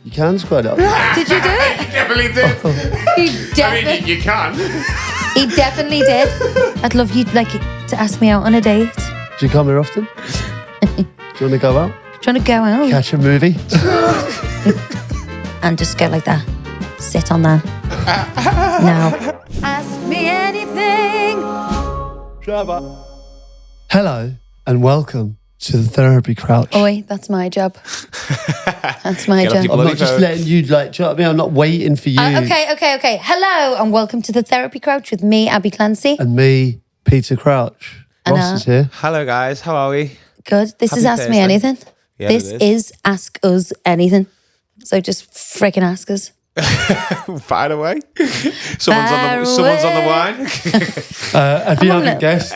You can square it up. Did you do it? You definitely did. I mean, you can. He definitely did. I'd love you to ask me out on a date. Do you come here often? Do you want to go out? Trying to go out Catch a movie? and just go like that. Sit on that. Now. Ask me anything. Shabba. Hello and welcome to the therapy crouch. Oi, that's my job. That's my job. I'm not just letting you, do you know what I mean? I'm not waiting for you. Okay. Hello and welcome to the therapy crouch with me, Abbey Clancy. And me, Peter Crouch. And Ross is here. Hello, guys. How are we? Good. This Happy is Ask Me Thursday. Anything. Yeah, This it is Ask Us Anything. So just freaking ask us. Fire away. Someone's on the wine. If you haven't guessed,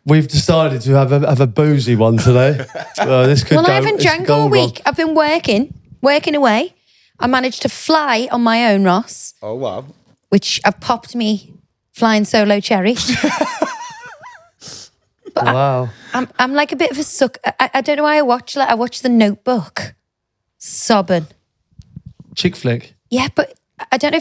we've decided to have a boozy one today. This could Well, go, I haven't this drank could go all wrong. week. I've been working away. I managed to fly on my own, Ross, Oh, wow. which I've popped me flying solo cherry. Wow. I'm like a bit of a suck. I don't know why I watch The Notebook, sobbing. Chick flick. Yeah, but I don't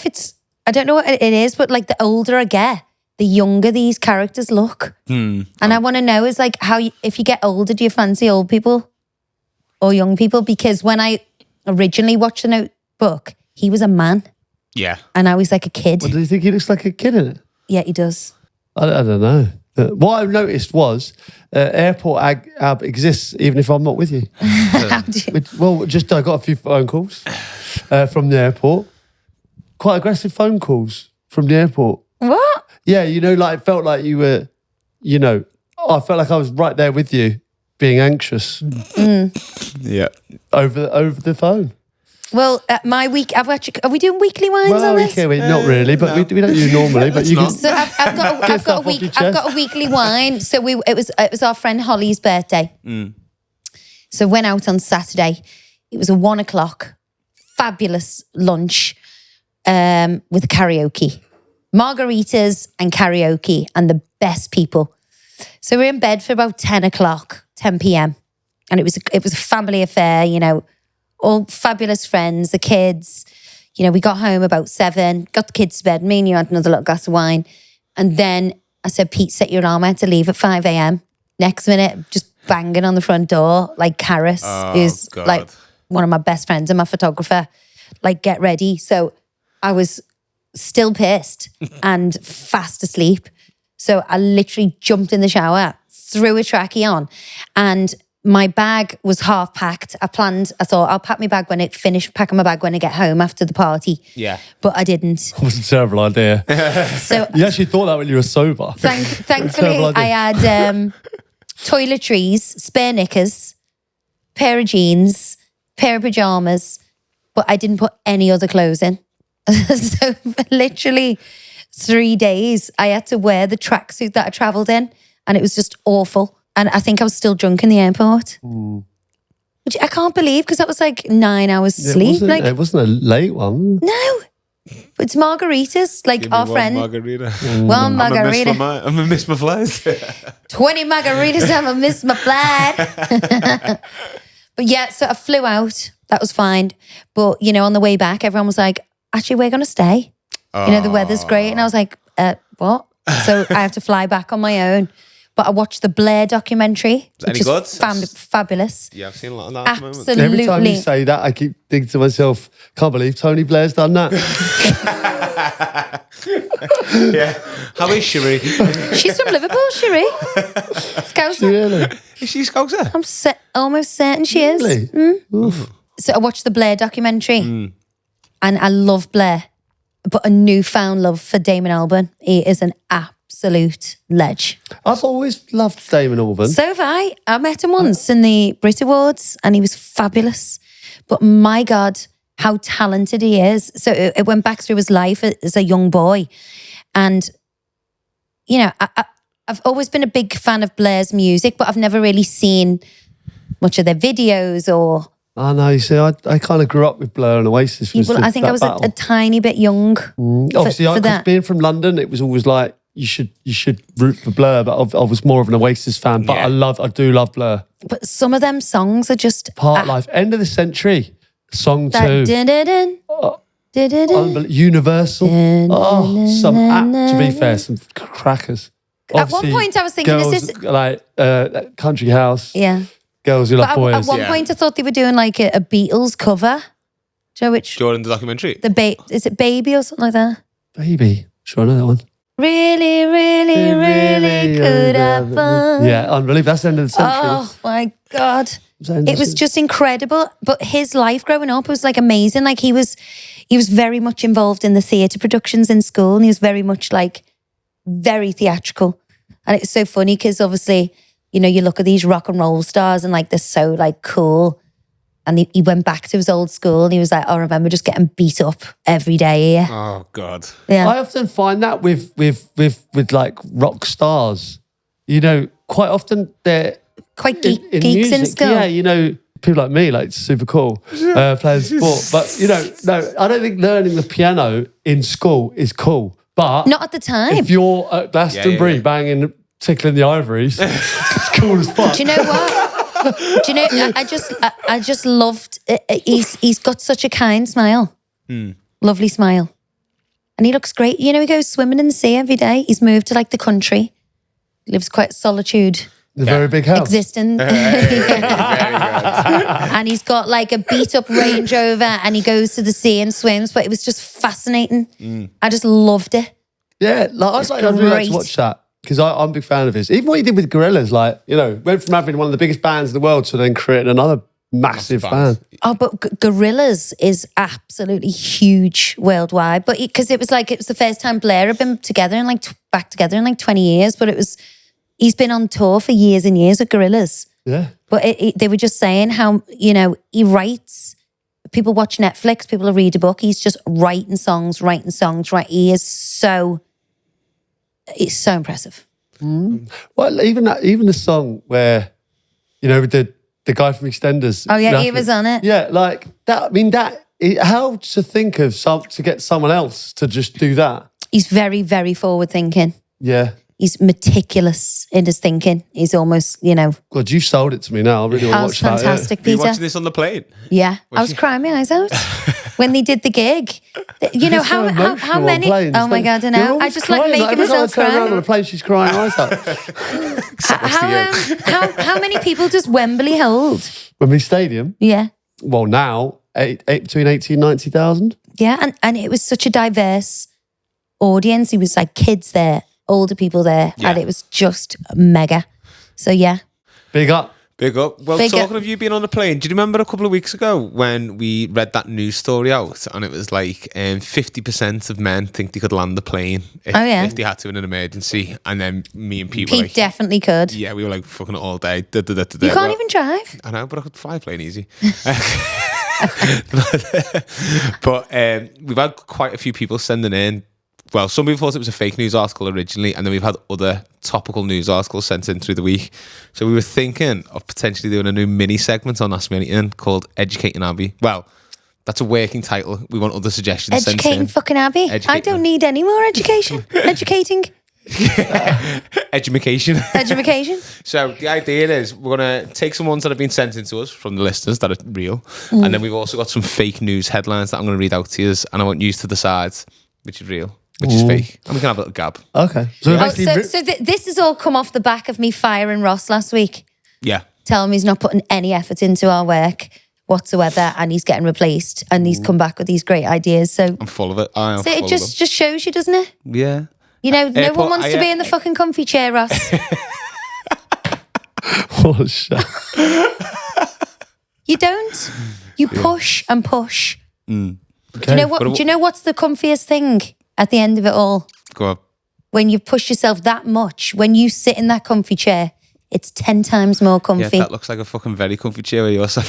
know what it is, but like the older I get, the younger these characters look. And I want to know is like if you get older, do you fancy old people or young people? Because when I originally watched The Notebook, he was a man Yeah. and I was like a kid. What, do you think he looks like a kid in it? Yeah, he does. I don't know. What I noticed was airport ab exists even if I'm not with you. How do you- Well, I got a few phone calls from the airport. Quite aggressive phone calls from the airport. What? Yeah, like it felt like you were, I felt like I was right there with you, being anxious Yeah. over the phone. Well, my week, are we doing weekly wines on Well, this? not really, but we don't do normally. But you can. So I've got a weekly wine. So it was our friend Holly's birthday. So went out on Saturday. It was a 1 o'clock, fabulous lunch with karaoke, margaritas and karaoke, and the best people. So we're in bed for about 10 p.m. and it was a family affair. All fabulous friends, the kids. We got home about 7, got the kids to bed. Me and you had another little glass of wine. And then I said, Pete, set your alarm. I had to leave at 5 a.m. Next minute, just banging on the front door, like Karis, who's God. like one of my best friends and my photographer, like, get ready. So I was still pissed and fast asleep. So I literally jumped in the shower, threw a trackie on, and my bag was half packed. I thought I'll pack my bag finish packing my bag when I get home after the party. Yeah. But I didn't. It was a terrible idea. So You actually thought that when you were sober. thankfully Terrible idea. I had toiletries, spare knickers, pair of jeans, pair of pajamas, but I didn't put any other clothes in. So for literally 3 days, I had to wear the tracksuit that I travelled in, and it was just awful. And I think I was still drunk in the airport, which I can't believe because that was like 9 hours sleep. It wasn't a late one. No, it's margaritas. Like Give me our one friend, margarita. one margarita, I'm gonna miss my flight. 20 margaritas. I'm gonna miss my flight. But yeah, so I flew out. That was fine. But on the way back, everyone was like, "Actually, we're gonna stay. The weather's great." And I was like, "What?" So I have to fly back on my own. But I watched the Blair documentary, which any is good? Fabulous. Yeah, I've seen a lot of that at the moment. Absolutely. Every time you say that, I keep thinking to myself, can't believe Tony Blair's done that. Yeah. How is Cherie? She's from Liverpool, Cherie. Scouser. Really? Is she Scouser? I'm almost certain she is. Really? Oof. So I watched the Blair documentary and I love Blair, but a newfound love for Damon Albarn. He is an absolute ledge. I've always loved Damon Albarn. So have I. I met him once in the Brit Awards and he was fabulous. But my God, how talented he is. So it went back through his life as a young boy. And, I've always been a big fan of Blair's music, but I've never really seen much of their videos or... I know, you see, I kind of grew up with Blur and Oasis. Well, I think I was a tiny bit young. Obviously, for that. being from London, it was always like, you should root for Blur, but I was more of an Oasis fan, but Yeah. I do love Blur. But some of them songs are just... Part Life, End of the Century. Song That 2. dun-dun-dun, dun-dun-dun. Universal. To be fair, some crackers. At one point I was thinking, girls, is this... like Country House? Yeah. Girls Who Love But Boys. at one point I thought they were doing like a Beatles cover. Do you know which? Jordan, the documentary. Is it Baby or something like that? Baby. Sure, I know that one. Really, really, really could have fun. Yeah, unbelievable. That's the end of the century. Oh my God. It It was just incredible. But his life growing up was like amazing. Like he was very much involved in the theatre productions in school, and he was very much like very theatrical. And it's so funny because obviously, you know, you look at these rock and roll stars and like they're so like cool. And he went back to his old school and he was like, I remember just getting beat up every day here. Oh God. Yeah. I often find that with like rock stars, you know, quite often they're Quite in geeks in music. school. Yeah, you know, people like me, like super cool, playing sport. But you know, no, I don't think learning the piano in school is cool. But Not at the time. if you're at Glastonbury Yeah. banging, tickling the ivories, it's cool as fuck. Do you know what? Do you know? I just loved. He's got such a kind smile, lovely smile, and he looks great. You know, he goes swimming in the sea every day. He's moved to like the country, lives quite solitude, The very big house. existing, and he's got like a beat up Range Rover, and he goes to the sea and swims. But it was just fascinating. I just loved it. Yeah, like, I'd really like great. to watch that because I'm a big fan of his. Even what he did with Gorillaz, like, you know, went from having one of the biggest bands in the world to then creating another massive band. Oh, but Gorillaz is absolutely huge worldwide. But because it was the first time Blair had been together and like back together in like 20 years. But he's been on tour for years and years with Gorillaz. Yeah. But they were just saying how, you know, he writes. People watch Netflix, people read a book. He's just writing songs. Right, it's so impressive. Well, even the song where, you know, with the guy from EastEnders. Oh yeah, he was on it. Yeah, like that. I mean, how to think of to get someone else to just do that? He's very, very forward thinking. Yeah. He's meticulous in his thinking. He's almost, you know. God, you sold it to me now. I really want to watch that. Fantastic, Were you Peter. watching this on the plane? Yeah, I was crying my eyes out when they did the gig. You know, You're so how emotional on many? planes, Oh my don't God, I you? know. You're I always just like crying. making every time myself I turn around on cry. a plane, she's crying her eyes out. How many people does Wembley hold? Wembley Stadium. Yeah, Well, now between 80 and 90,000. yeah, and it was such a diverse audience. It was like kids there, older people there, and it was just mega. So yeah, Big up. Big up. Well, Big talking up. of you being on a plane, do you remember a couple of weeks ago when we read that news story out and it was like 50% of men think they could land the plane if they had to in an emergency, and then me and Pete were Pete like, definitely could. yeah, we were like fucking it all day. You can't even drive. I know, but I could fly a plane easy. But we've had quite a few people sending in. Well, some people thought it was a fake news article originally, and then we've had other topical news articles sent in through the week. So we were thinking of potentially doing a new mini segment on Ask Me Anything called Educating Abbey. Well, that's a working title. We want other suggestions sent Educating in. fucking Abbey. I Educating don't need any more education. Educating. Education. Education. So the idea is we're going to take some ones that have been sent in to us from the listeners that are real, and then we've also got some fake news headlines that I'm going to read out to you, and I want you to decide which is real, which is fake, and we can have a little gab. Okay. So This has all come off the back of me firing Ross last week, Yeah. telling me he's not putting any effort into our work whatsoever, and he's getting replaced, and he's come back with these great ideas. So I'm full of it. I am so full it just shows you, doesn't it? of them. Yeah. You know, no Airport, one wants to be in the fucking comfy chair, Ross. oh, shit. You don't. You push and push. Okay. Do you know what? Do you know what's the comfiest thing at the end of it all? Go on. When you push yourself that much, when you sit in that comfy chair, it's 10 times more Yeah, comfy. that looks like a fucking very comfy chair where you're sat.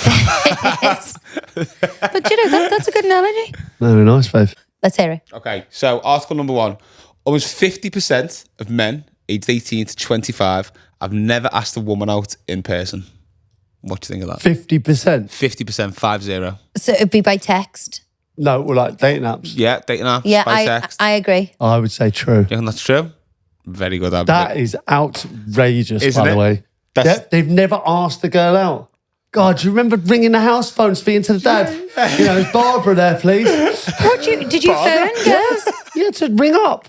But you know, that's a good analogy. Very nice, babe. Let's hear it. Okay, so article number 1. Almost 50% of men aged 18 to 25 have never asked a woman out in person. What do you think of that? 50%. 50%, 50. So it'd be by text. No, well, like dating apps. Yeah, dating apps, Yeah, by text. I agree. I would say true. You think that's true? Very good, Abby. That is outrageous, Isn't by it? the way. That's- They've never asked the girl out. God, do you remember ringing the house phone, speaking to the dad? Is Barbara there, please? Did you phone, girls? You had to ring up.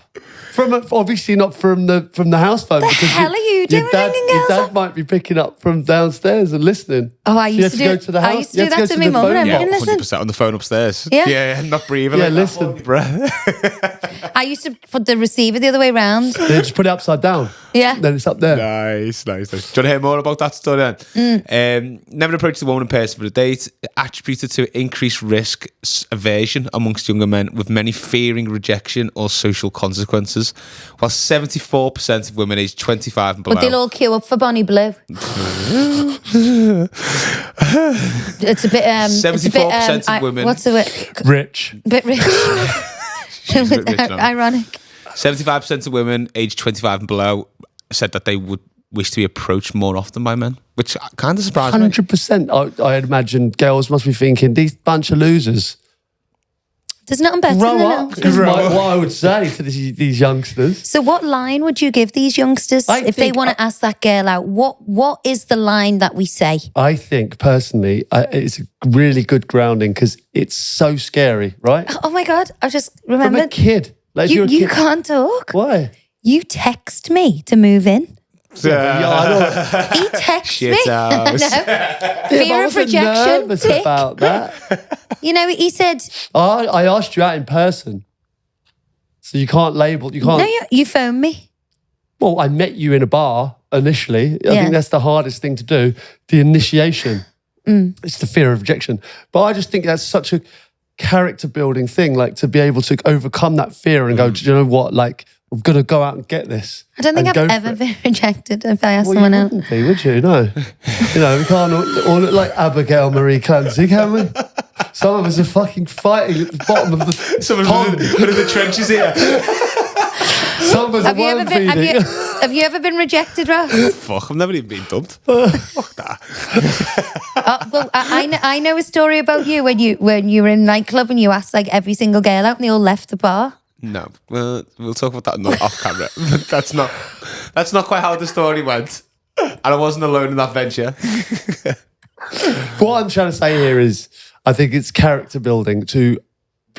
Obviously not from the house phone. The hell are you doing, ringing Your girls dad up? might be picking up from downstairs and listening. Oh, I used to go to the house. I used to do that to my mum. Yeah, Listen. 100% on the phone upstairs. Yeah. Not breathing. Yeah, like listen. That. I used to put the receiver the other way round. They just put it upside down. Yeah. Then it's up there. Nice. Do you want to hear more about that story then? Never approached a woman in person for a date, attributed to increased risk aversion amongst younger men, with many fearing rejection or social consequences, while 74% of women aged 25 and below. But they'll all queue up for Bonnie Blue. It's a bit 74% of women. What's the word? Rich. Bit rich. Ironic. 75% of women aged 25 and below said that they would wish to be approached more often by men, which kind of surprised me. 100%. I'd imagine girls must be thinking, these bunch of losers. There's nothing better Grow than up, that. is what I would say to these youngsters. So what line would you give these youngsters if they want to ask that girl out? What is the line that we say? I think, personally, it's a really good grounding because it's so scary, right? Oh my God, I just From remembered. a kid. Like, if you're a You kid- can't talk. Why? You text me to move in. Yeah, I know. He texts Shit me. house. No. I Fear of wasn't rejection. nervous Tick. about that. He said, I asked you out in person. So you can't label, you can't. no, you phoned me. Well, I met you in a bar initially. I think that's the hardest thing to do, the initiation. It's the fear of rejection. But I just think that's such a character building thing, like to be able to overcome that fear and go, do you know what, like, I'm going to go out and get this. I don't think and I've go ever for it. been rejected if I ask Well, someone you out. wouldn't be, would you? No. We can't all look like Abigail Marie Clancy, can we? Some of us are fucking fighting at the bottom of the Someone's pond. under the trenches here. Some of us Have are you ever worm been? feeding. Have you ever been rejected, Ross? Fuck, I've never even been dumped. Fuck that. Well, I know a story about you when you were in a nightclub and you asked like every single girl out and they all left the bar. No, we'll talk about that off camera. That's not quite how the story went. And I wasn't alone in that venture. What I'm trying to say here is, I think it's character building to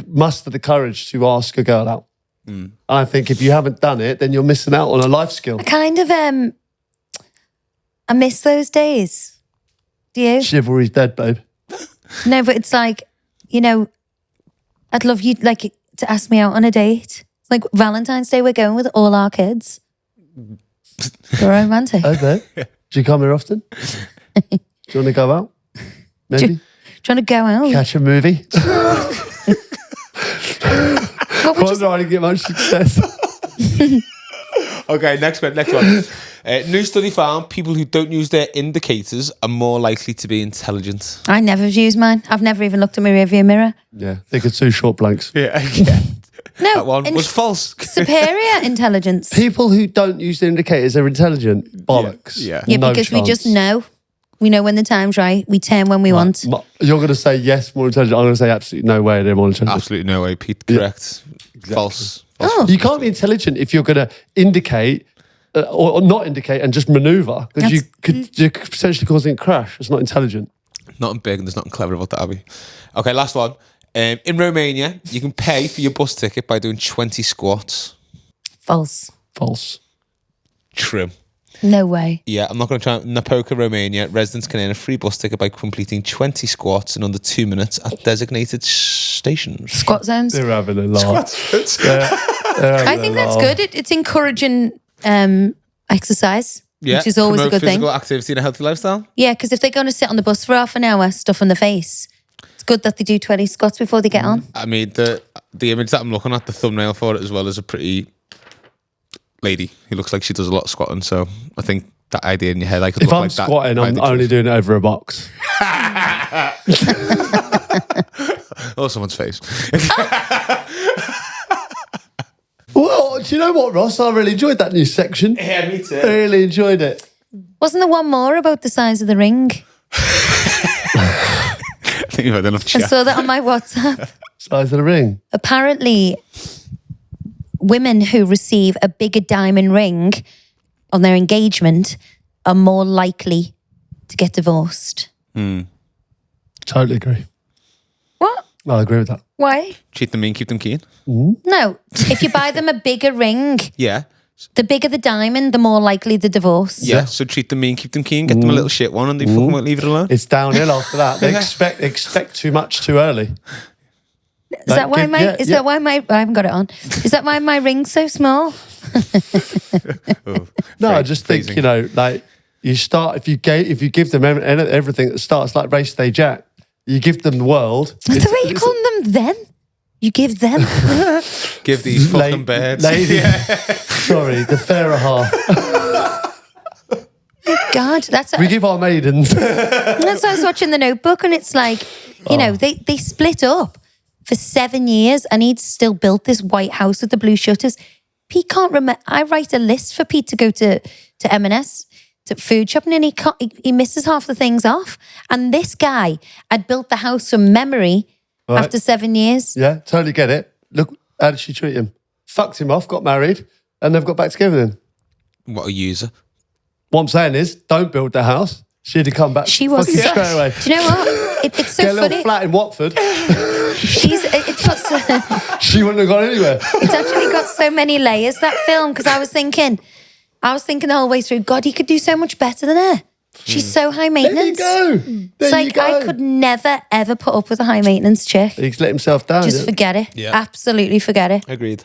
muster the courage to ask a girl out. I think if you haven't done it, then you're missing out on a life skill. I kind of I miss those days. Do you? Chivalry's dead, babe. No, but it's like, I'd love you like to ask me out on a date. Like Valentine's Day, we're going with all our kids. We're romantic. Okay. Do you come here often? Do you want to go out? Maybe? Trying to go out. Catch a movie? What would you I'm trying to get much success. Okay, next one. New study found people who don't use their indicators are more likely to be intelligent. I never use mine. I've never even looked at my rearview mirror. Yeah, think of two short blanks. Yeah. No, That one was false. superior intelligence. People who don't use the indicators are intelligent. Bollocks. Yeah. Yeah, No because we just chance. know. We know when the time's right. We turn when we want. You're going to say yes, more intelligent. I'm going to say absolutely no way they're more intelligent. Absolutely no way, Pete. Correct. False. Oh. You can't be intelligent if you're going to indicate or not indicate and just maneuver, because you're potentially causing a crash. It's not intelligent. Nothing big and there's nothing clever about that, Abby. Okay, last one. In Romania, you can pay for your bus ticket by doing 20 squats. False. False. True. No way. Yeah, I'm not going to try. Napoca, Romania, residents can earn a free bus ticket by completing 20 squats in under 2 minutes at designated stations. Squat zones. They're having a laugh. I think that's good. It's encouraging exercise, Yeah, which is always a promote good thing. physical activity and a healthy lifestyle. Yeah, because if they're going to sit on the bus for half an hour, stuff in the face, it's good that they do 20 squats before they get on. I mean, the image that I'm looking at, the thumbnail for it as well, is a pretty lady who looks like she does a lot of squatting. So I think that idea in your head, I could If look I'm like that. squatting, I'm only doing it over a box. Oh, someone's face. Well, do you know what, Ross? I really enjoyed that new section. Yeah, me too. I really enjoyed it. Wasn't there one more about the size of the ring? I think you've had enough I chat. saw that on my WhatsApp. Size of the ring. Apparently, women who receive a bigger diamond ring on their engagement are more likely to get divorced. Totally agree. What? I agree with that. Why? Treat them mean, keep them keen. No. If you buy them a bigger ring, Yeah. the bigger the diamond, the more likely the divorce. Yeah, so treat them mean, keep them keen. Get them a little shit one and they fucking won't leave it alone. It's downhill after that. They expect too much too early. Is that why my I haven't got it on. Is that why my ring's so small? No, I just think, like you start if you give them everything at the start, it's like race day Jack. You give them the world. That's the way you call them then. You give them. Give these fucking birds. Sorry, the fairer half. God, we give our maidens. That's why I was watching The Notebook, and it's like, they split up for 7 years, and he'd still built this white house with the blue shutters. Pete can't remember. I write a list for Pete to go to M&S, to food shopping, and he misses half the things off. And this guy had built the house from memory after 7 years. Yeah, totally get it. Look, how did she treat him? Fucked him off, got married, and they've got back together then. What a user. What I'm saying is, don't build the house. She'd have come back. She was straight away. Do you know what? It's so Get a funny. little flat in Watford. She wouldn't have gone anywhere. It's actually got so many layers, that film, because I was thinking the whole way through, God, he could do so much better than her. She's so high maintenance. There you go. It's like, I could never, ever put up with a high maintenance chick. He's let himself down. Just forget it. Yeah. Absolutely forget it. Agreed.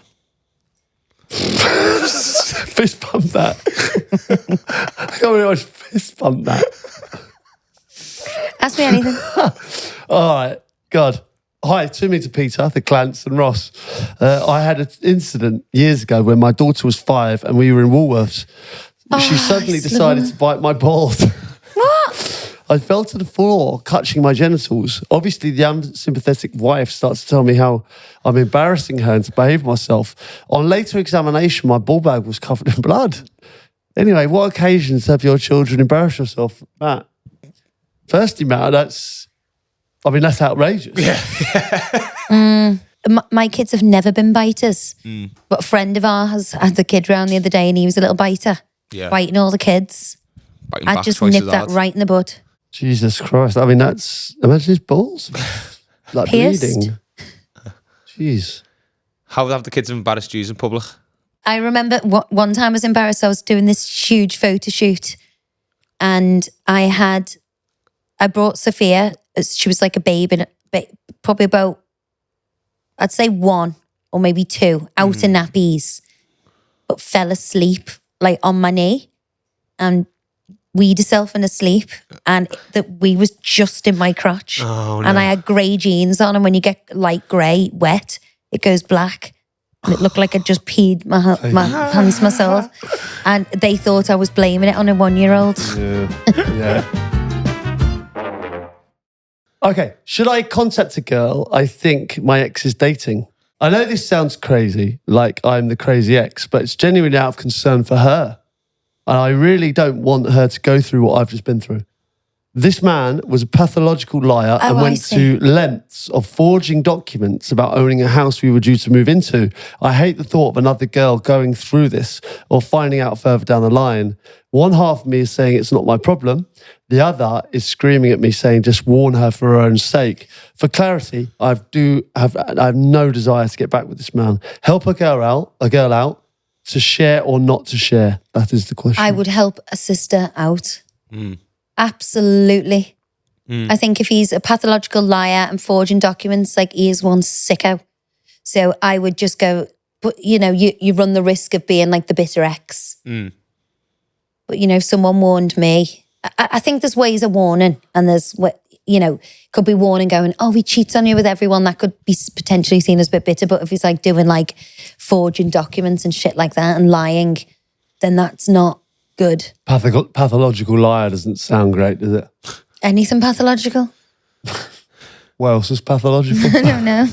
Fist pump that. I can't believe I fist pump that. Ask me anything. All right. God. Hi, to me to Peter, the Clantz and Ross. I had an incident years ago when my daughter was 5 and we were in Woolworths. She suddenly decided to bite my balls. What? I fell to the floor, clutching my genitals. Obviously, the unsympathetic wife starts to tell me how I'm embarrassing her and to behave myself. On later examination, my ball bag was covered in blood. Anyway, what occasions have your children embarrassed yourself, Matt? Firstly, Matt, that's outrageous. Yeah. My kids have never been biters. But a friend of ours had a kid round the other day and he was a little biter. Yeah. Biting all the kids. Biting I back just twice nipped as that hard. right in the bud. Jesus Christ. I mean, imagine his balls. Like Pierced. bleeding. Jeez. How have the kids embarrassed you in public? I remember one time I was embarrassed. I was doing this huge photo shoot and I brought Sophia. She was like a babe, and probably about, I'd say 1 or maybe 2, out in nappies, but fell asleep like on my knee and weed herself in asleep, and the wee was just in my crotch. Oh, no. And I had grey jeans on, and when you get light grey wet, it goes black. And it looked like I just peed my pants myself. And they thought I was blaming it on a 1-year-old. Yeah. Okay, should I contact a girl I think my ex is dating? I know this sounds crazy, like I'm the crazy ex, but it's genuinely out of concern for her. And I really don't want her to go through what I've just been through. This man was a pathological liar and went to lengths of forging documents about owning a house we were due to move into. I hate the thought of another girl going through this or finding out further down the line. One half of me is saying it's not my problem. The other is screaming at me saying just warn her for her own sake. For clarity, I have no desire to get back with this man. Help a girl out to share or not to share. That is the question. I would help a sister out. Absolutely. I think if he's a pathological liar and forging documents, like he is one sicko. So I would just go, but you run the risk of being like the bitter ex. But if someone warned me, I think there's ways of warning, and there's could be warning going, oh, he cheats on you with everyone. That could be potentially seen as a bit bitter. But if he's like doing like forging documents and shit like that and lying, then that's not good. Pathological liar doesn't sound great, does it? Anything pathological? What else is pathological? I don't know.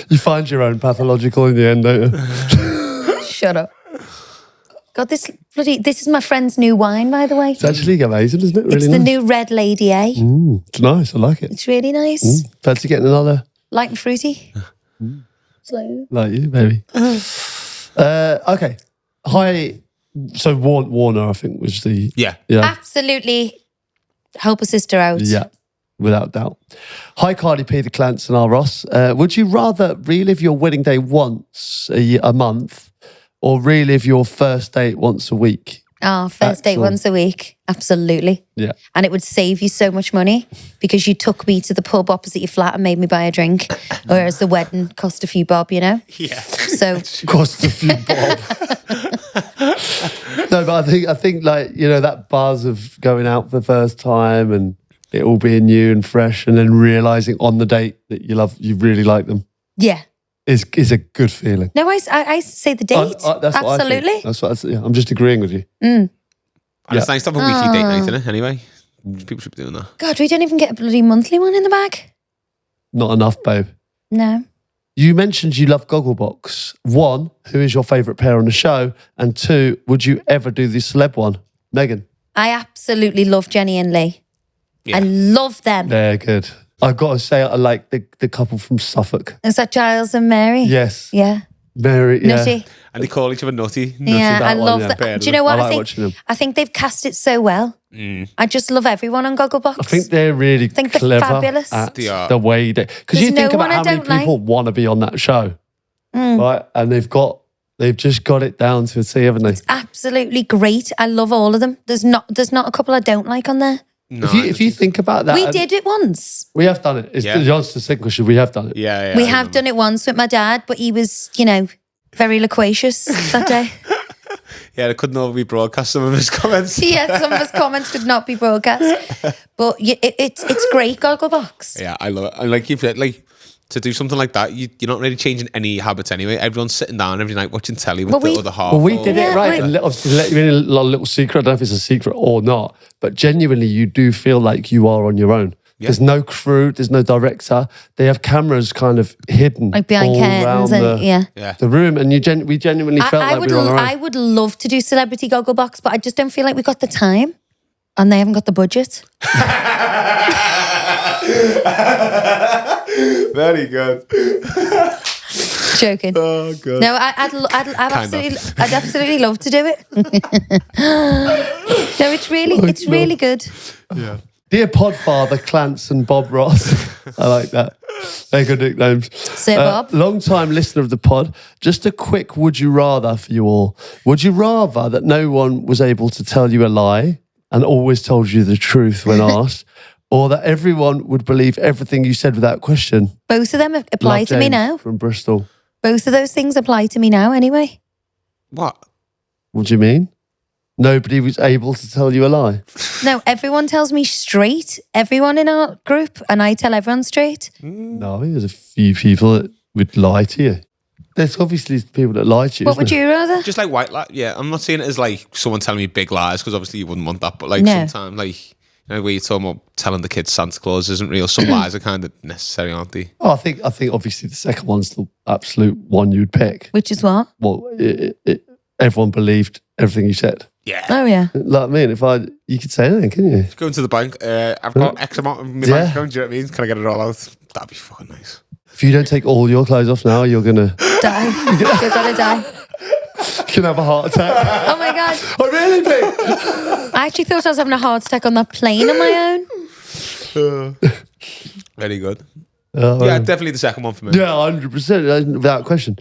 You find your own pathological in the end, don't you? Shut up. God, this is my friend's new wine, by the way. It's actually amazing, isn't it? Really It's nice. the new Red Lady A. It's nice, I like it. It's really nice. Fancy getting another? Light and fruity. Slow. Like you, baby. Okay. Hi, So Warner, I think, was the... Yeah. Absolutely. Help a sister out. Yeah, without doubt. Hi, Cardi P, the Clans and our Ross. Would you rather relive your wedding day once a month or relive your first date once a week? Oh, first date once a week. Absolutely. Yeah. And it would save you so much money because you took me to the pub opposite your flat and made me buy a drink. Whereas the wedding cost a few bob, you know? Yeah. So Cost a few bob. No, but I think like, you know, that buzz of going out for the first time and it all being new and fresh and then realising on the date that you really like them. yeah. Is a good feeling. No, I say the date. That's what Absolutely. I think. That's what I'm just agreeing with you. And it's nice to have a weekly date night, isn't it? Anyway, people should be doing that. God, we don't even get a bloody monthly one in the bag. Not enough, babe. No. You mentioned you love Gogglebox. 1, who is your favourite pair on the show? And 2, would you ever do the celeb one? Megan? I absolutely love Jenny and Lee. Yeah. I love them. They're good. I've got to say, I like the couple from Suffolk. Is that Giles and Mary? Yes. Yeah. Mary, yeah. Nutty. And they call each other nutty. Yeah, I love yeah. that. Do you know what I like watching them. I think they've cast it so well. I just love everyone on Gogglebox. I think they're really they're clever fabulous. at They are. the way they... Because you There's think no about one I how many don't like. people want to be on that show, right? And they've just got it down to a T, haven't they? Absolutely great. I love all of them. There's not a couple I don't like on there. No, If you think about that... We did it once. We have done it. It's Yeah. the answer to the second question. We have done it. Yeah. We have done it once with my dad, but he was, you know, very loquacious that day. Yeah, they couldn't all be broadcast some of his comments. Yeah, some of his comments could not be broadcast. But it's great, Gogglebox. Yeah, I love it. And like to do something like that, you're not really changing any habits anyway. Everyone's sitting down every night watching telly with the other half. Well, we did it right. Yeah, And obviously, let you in a little secret. I don't know if it's a secret or not, but genuinely, you do feel like you are on your own. Yeah. There's no crew. There's no director. They have cameras kind of hidden, Like behind all curtains around and the room, and we genuinely felt like we were on our own. I would love to do Celebrity Gogglebox, but I just don't feel like we got the time, and they haven't got the budget. Very good. Joking. Oh god. No, I'd absolutely love to do it. No, it's really good. Yeah. Dear Podfather, Clance and Bob Ross. I like that. They're good nicknames. Sir Bob. Long-time listener of the pod. Just a quick would you rather for you all. Would you rather that no one was able to tell you a lie and always told you the truth when asked, or that everyone would believe everything you said without question? Both of them apply Love to me James now. from Bristol. Both of those things apply to me now anyway. What? What do you mean? Nobody was able to tell you a lie? No, everyone tells me straight. Everyone in our group, and I tell everyone straight. No, there's a few people that would lie to you. There's obviously people that lie to you. What would you rather? Just like white lie. Yeah, I'm not seeing it as like someone telling me big lies because obviously you wouldn't want that. But like No. sometimes, like you know, where you're talking about telling the kids Santa Claus isn't real. Some lies are kind of necessary, aren't they? Oh, I think obviously the second one's the absolute one you'd pick. Which is what? Well, everyone believed everything you said. Yeah. Oh yeah. Like me, you could say anything, couldn't you? Go into the bank. I've got X amount in my bank account. Do you know what I mean? Can I get it all out? That'd be fucking nice. If you don't take all your clothes off now, you're gonna Die. You're gonna die. you can have a heart attack. Oh my god. I really think. I actually thought I was having a heart attack on that plane on my own. Very good. Yeah, definitely the second one for me. Yeah, 100%, without question.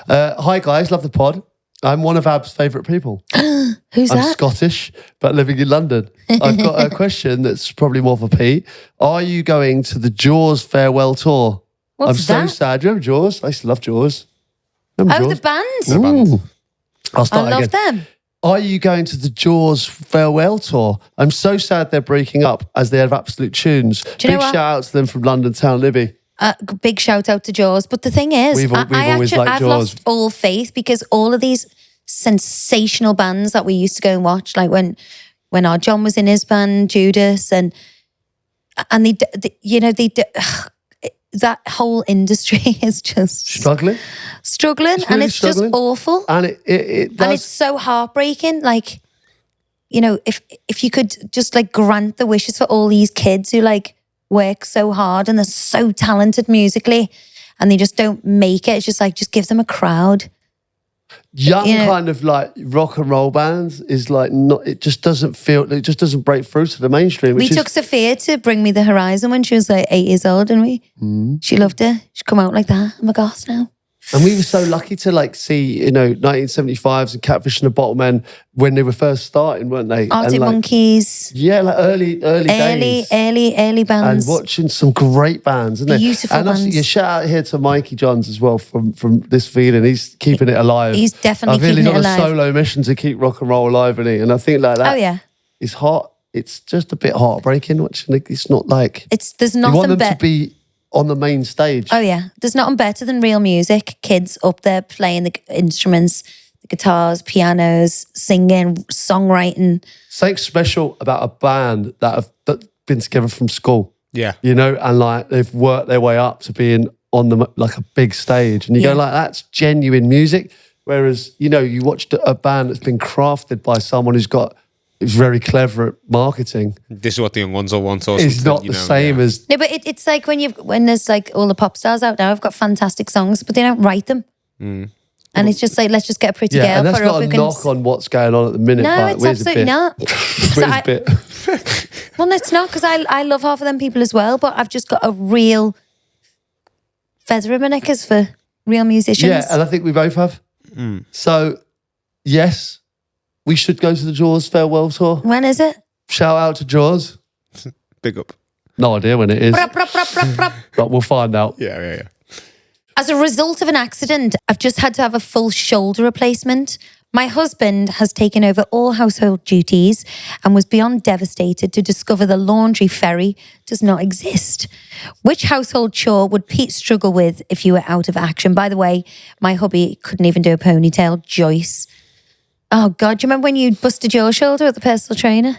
Hi guys, love the pod. I'm one of Ab's favourite people. Who's I'm that? Scottish, but living in London. I've got a question that's probably more for Pete. Are you going to the Jaws farewell tour? What's I'm so that? sad. Do you remember Jaws? I used to love Jaws. Remember Oh, Jaws? the band. Ooh. I'll I start love again. them. Are you going to the Jaws farewell tour? I'm so sad they're breaking up as they have absolute tunes. Do you know Big what? shout out to them from London Town, Libby. Big shout out to Jaws. But the thing is, We've always liked I've Jaws. lost all faith because all of these sensational bands that we used to go and watch, like when our John was in his band, Judas, and they that whole industry is just Struggling? and it's struggling. just awful. And it does. And it's so heartbreaking. Like, you know, if you could just like grant the wishes for all these kids who like work so hard and they're so talented musically and they just don't make it. It's just like, just give them a crowd. young kind of like rock and roll bands is like not. It just doesn't break through to the mainstream. We took Sophia to Bring Me the Horizon when she was like 8 years old, didn't we? She loved it. She'd come out like that. I'm a goth now. And we were so lucky to like see, 1975s and Catfish and the Bottlemen when they were first starting, weren't they? Arctic Monkeys. Yeah, like early days. Early bands. And watching some great bands, isn't Beautiful and bands. Yeah, shout out here to Mikey Johns as well from This Feeling. He's keeping it alive. He's definitely keeping it alive. He's on a solo mission to keep rock and roll alive, isn't he? And I think like that. Oh yeah. It's hot. It's just a bit heartbreaking watching it. It's not like there's nothing you want them better to be on the main stage. Oh yeah, there's nothing better than real music. Kids up there playing the instruments, the guitars, pianos, singing, songwriting. Something special about a band that have been together from school. Yeah, and like they've worked their way up to being on like a big stage, and you go like that's genuine music. Whereas you watched a band that's been crafted by someone who's very clever at marketing. This is what the young ones all want. Or it's not the same as... No, but it's like when there's like all the pop stars out now, I've got fantastic songs, but they don't write them. And it's just like, let's just get a pretty girl. And that's not a knock on what's going on at the minute. No, it's absolutely not. Well, it's not, because I love half of them people as well, but I've just got a real feather in my knickers for real musicians. Yeah, and I think we both have. So, yes... We should go to the Jaws farewell tour. When is it? Shout out to Jaws. Big up. No idea when it is. But we'll find out. Yeah. As a result of an accident, I've just had to have a full shoulder replacement. My husband has taken over all household duties and was beyond devastated to discover the laundry ferry does not exist. Which household chore would Pete struggle with if you were out of action? By the way, my hubby couldn't even do a ponytail. Joyce. Oh, God, do you remember when you busted your shoulder at the personal trainer?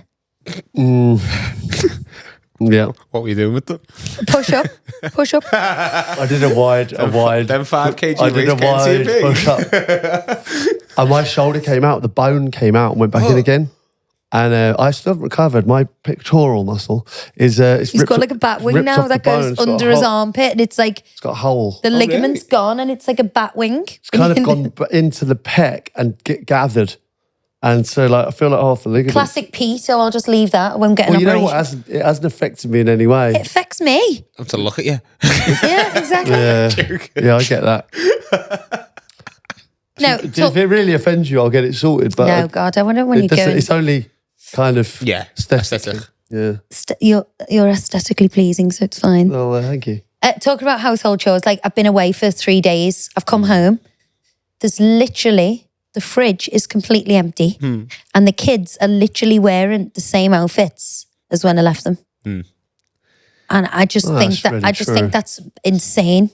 Yeah. What were you doing with them? Push up. I did a wide... Them 5 kg I did a wide push up. And my shoulder came out, the bone came out and went back in again. And I still haven't recovered. My pectoral muscle is... He's got like a bat wing now that goes under his armpit, and it's like... It's got a hole. The ligament's gone, and it's like a bat wing. It's kind of gone into the pec and gathered. And so, like, I feel like half the ligament. Classic Pete, so I'll just leave that. I won't get an operation. You know what? It hasn't affected me in any way. It affects me. I have to look at you. Yeah, exactly. Yeah, I get that. No, if it really offends you, I'll get it sorted. But no, God, I wonder when you go. It's only kind of aesthetic. Yeah, you're aesthetically pleasing, so it's fine. Well, thank you. Talking about household chores, like I've been away for 3 days. I've come home. There's literally... The fridge is completely empty, and the kids are literally wearing the same outfits as when I left them. And I just think that's insane.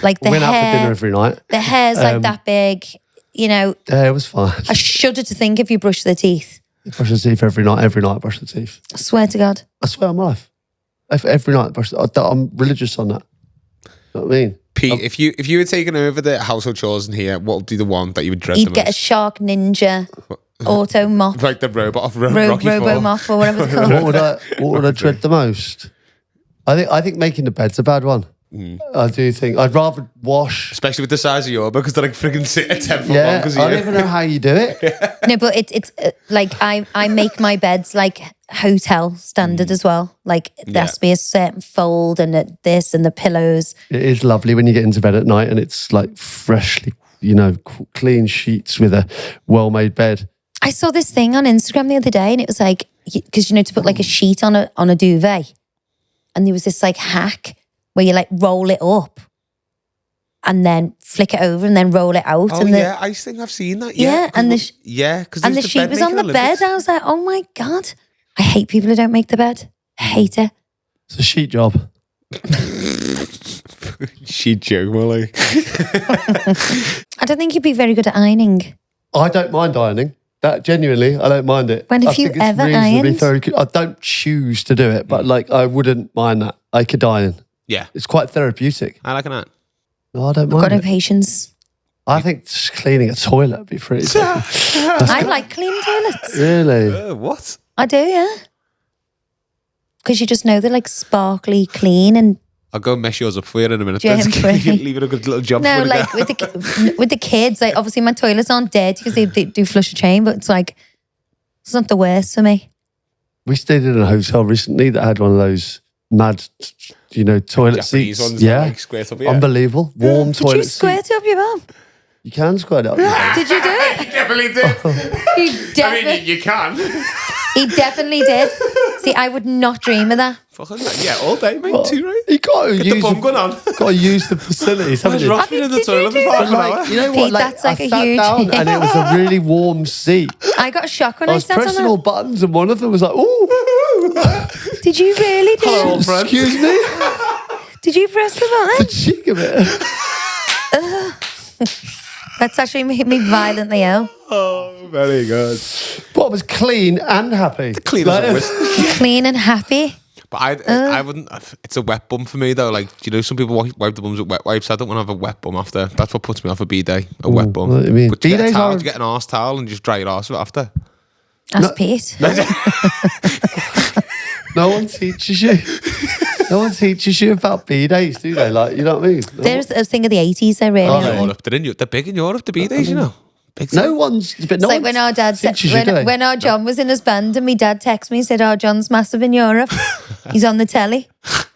Like the we went hair, out for dinner every night. The hair's like that big, Yeah, it was fine. I shudder to think if you brush their teeth. I brush the teeth every night. Every night I brush the teeth. I swear to God. I swear on my life. Every night I brush. I'm religious on that. You know what I mean? Pete, if you were taking over the household chores in here, what would be the one that you would dread the most? He'd get a Shark Ninja auto mop. Like the robot of Rocky Robo IV. mop or whatever it's called. What would I dread the most? I think making the bed's a bad one. I do think I'd rather wash, especially with the size of your, because they're like freaking 10 foot long. I don't even know how you do it. No, but it's like I make my beds like hotel standard as well. Like there has to be a certain fold and this and the pillows. It is lovely when you get into bed at night and it's like freshly, clean sheets with a well-made bed. I saw this thing on Instagram the other day, and it was like, because to put like a sheet on a duvet, and there was this like hack where you like roll it up and then flick it over and then roll it out. Oh, and I think I've seen that. And the sheet was on the bed. I was like, oh my God. I hate people who don't make the bed. I hate it. It's a sheet job. Sheet job, more like. I don't think you'd be very good at ironing. I don't mind ironing. That genuinely, I don't mind it. When have you ever ironed? I don't choose to do it, but like I wouldn't mind that. I could iron. Yeah. It's quite therapeutic. I like that. No, I don't I've mind got no it. patience. I think just cleaning a toilet would be pretty good. I like clean toilets. Really? What? I do, yeah. Because you just know they're like sparkly clean, and I'll go mess yours up for you in a minute. Germ-free. Leave it a good little job. No, for like with the kids, like obviously my toilets aren't dirty because they do flush a chain, but it's like, it's not the worst for me. We stayed in a hotel recently that had one of those mad, toilet Japanese seats. ones Yeah. that, like, squirt up, yeah. Unbelievable. Warm toilet Did you seat. squirt up your bum? You can squirt it up. your bum. Did you do it? You definitely did. He definitely, you can. he definitely did. See, I would not dream of that. Fucking yeah, all day, mate. Too right. You got to Get use the bum gun on. Got to use the facilities, haven't you? Ross been in the Did you toilet do for half an that? hour. You know Pete, what? Like, that's like I a sat huge- down and it was a really warm seat. I got a shock when I I was sat on pressing all that. buttons and one of them was like, ooh. Did you really do Hello, it? old friend. Excuse me? Did you press the The button? cheek of it. That's actually made me violently ill. Oh, very good. But I was clean and happy. Clean as always. Clean and happy. But I wouldn't. It's a wet bum for me though. Like, some people wipe the bums with wet wipes. I don't want to have a wet bum after. That's what puts me off a bidet. A wet bum. what do you mean? But you get a Bidets towel, are- you get an arse towel and just dry your arse with it after. That's Pete. No one teaches you. No one teaches you about bidets, do they? Like, you know what I mean? There's a thing of the 80s, they're really. Oh, like. Europe, they're big in Europe. The bidets, Big No time. one's. But It's no like one when our dad said, teaches you, do they? when our John was in his band and my dad texted me and said, John's massive in Europe. He's on the telly.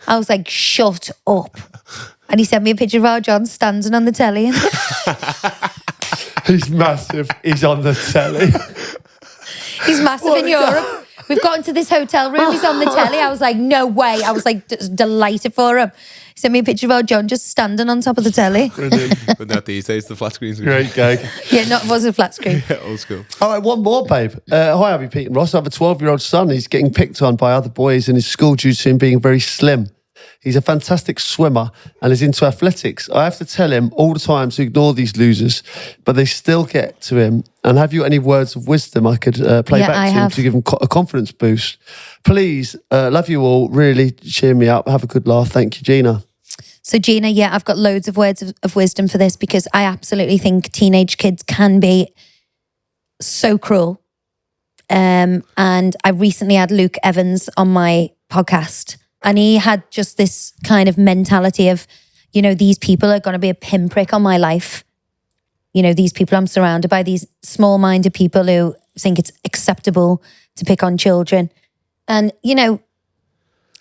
I was like, shut up. And he sent me a picture of our John standing on the telly. He's massive. He's on the telly. He's massive in Europe. We've got into this hotel room. He's on the telly. I was like, no way. I was like delighted for him. He sent me a picture of our John just standing on top of the telly. But not these days, the flat screens. Great gag. Yeah, it wasn't a flat screen. Old school. All right, one more, babe. Hi, Abbey Peter and Ross. I have a 12-year-old son. He's getting picked on by other boys in his school due to him being very slim. He's a fantastic swimmer and is into athletics. I have to tell him all the time to ignore these losers, but they still get to him. And have you any words of wisdom I could play Yeah, back I to him have. to give him a confidence boost? Please, love you all. Really cheer me up. Have a good laugh. Thank you, Gina. So Gina, yeah, I've got loads of words of wisdom for this because I absolutely think teenage kids can be so cruel. And I recently had Luke Evans on my podcast and he had just this kind of mentality of, these people are going to be a pinprick on my life. These people I'm surrounded by, these small-minded people who think it's acceptable to pick on children. And,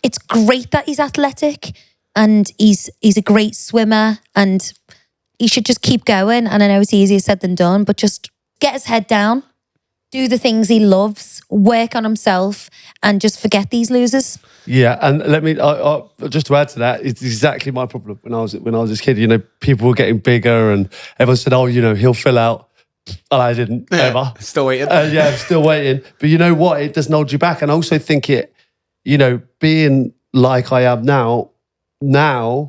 it's great that he's athletic and he's a great swimmer and he should just keep going. And I know it's easier said than done, but just get his head down, do the things he loves, work on himself and just forget these losers. Yeah, and let me just to add to that, it's exactly my problem when I was this kid. People were getting bigger, and everyone said, "Oh, he'll fill out," and I didn't ever. Still waiting. Yeah, I'm still waiting. But you know what? It doesn't hold you back, and I also think it, being like I am now,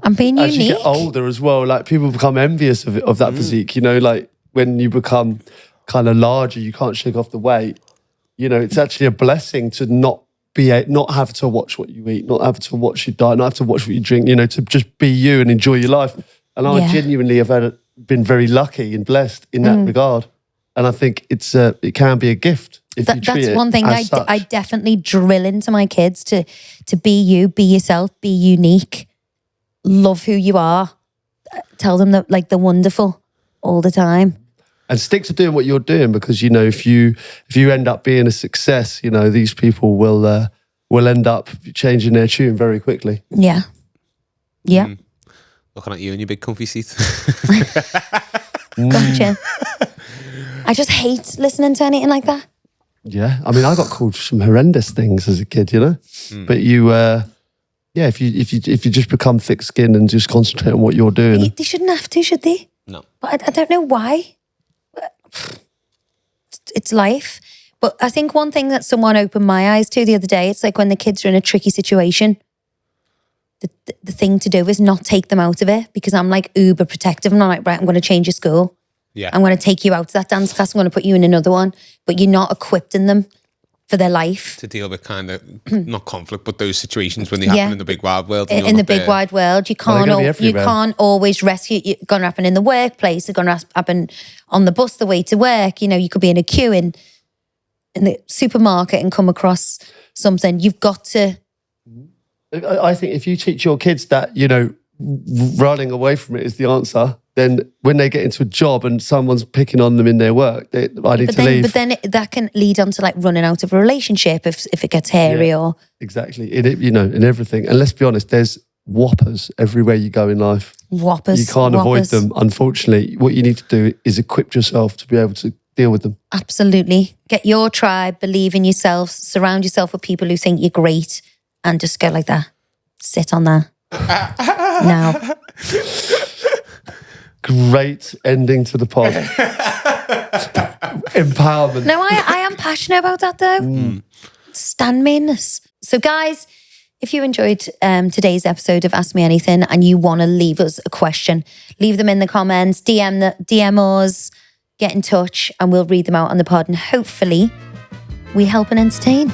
I'm being as you unique. get older as well, like people become envious of that physique. Like when you become kind of larger, you can't shake off the weight. It's actually a blessing to not have to watch what you eat, not have to watch your diet, not have to watch what you drink, to just be you and enjoy your life. And I genuinely have been very lucky and blessed in that regard. And I think it can be a gift if you treat That's it one thing as such. I definitely drill into my kids to be you, be yourself, be unique, love who you are, tell them that like they're wonderful all the time. And stick to doing what you're doing because if you end up being a success, these people will end up changing their tune very quickly. Yeah. Looking at you in your big comfy seat. Gotcha. I just hate listening to anything like that. Yeah, I mean, I got called some horrendous things as a kid, But if you just become thick-skinned and just concentrate on what you're doing. They shouldn't have to, should they? No. But I don't know why. It's life. But I think one thing that someone opened my eyes to the other day, it's like when the kids are in a tricky situation, the thing to do is not take them out of it because I'm like uber protective. And I'm like, right, I'm going to change your school. Yeah. I'm going to take you out to that dance class. I'm going to put you in another one. But you're not equipping them for their life. To deal with kind of, not conflict, but those situations when they happen in the big wide world. In the big wide world, you Well, they're can't gonna be you can't always rescue. It's going to happen in the workplace. It's going to happen on the bus the way to work. You could be in a queue in the supermarket and come across something. You've got to I think if you teach your kids that, you know, running away from it is the answer, then when they get into a job and someone's picking on them in their work, I need to leave. But then that can lead on to like running out of a relationship if it gets hairy or... Exactly. In everything. And let's be honest, there's whoppers everywhere you go in life. Whoppers. You can't avoid them, unfortunately. What you need to do is equip yourself to be able to deal with them. Absolutely. Get your tribe, believe in yourself, surround yourself with people who think you're great, and just go like that. Sit on that. Now. Great ending to the pod. Empowerment. No, I am passionate about that though. Stand meanness. So guys, if you enjoyed today's episode of Ask Me Anything and you want to leave us a question, leave them in the comments, DM us, get in touch, and we'll read them out on the pod, and hopefully we help and entertain.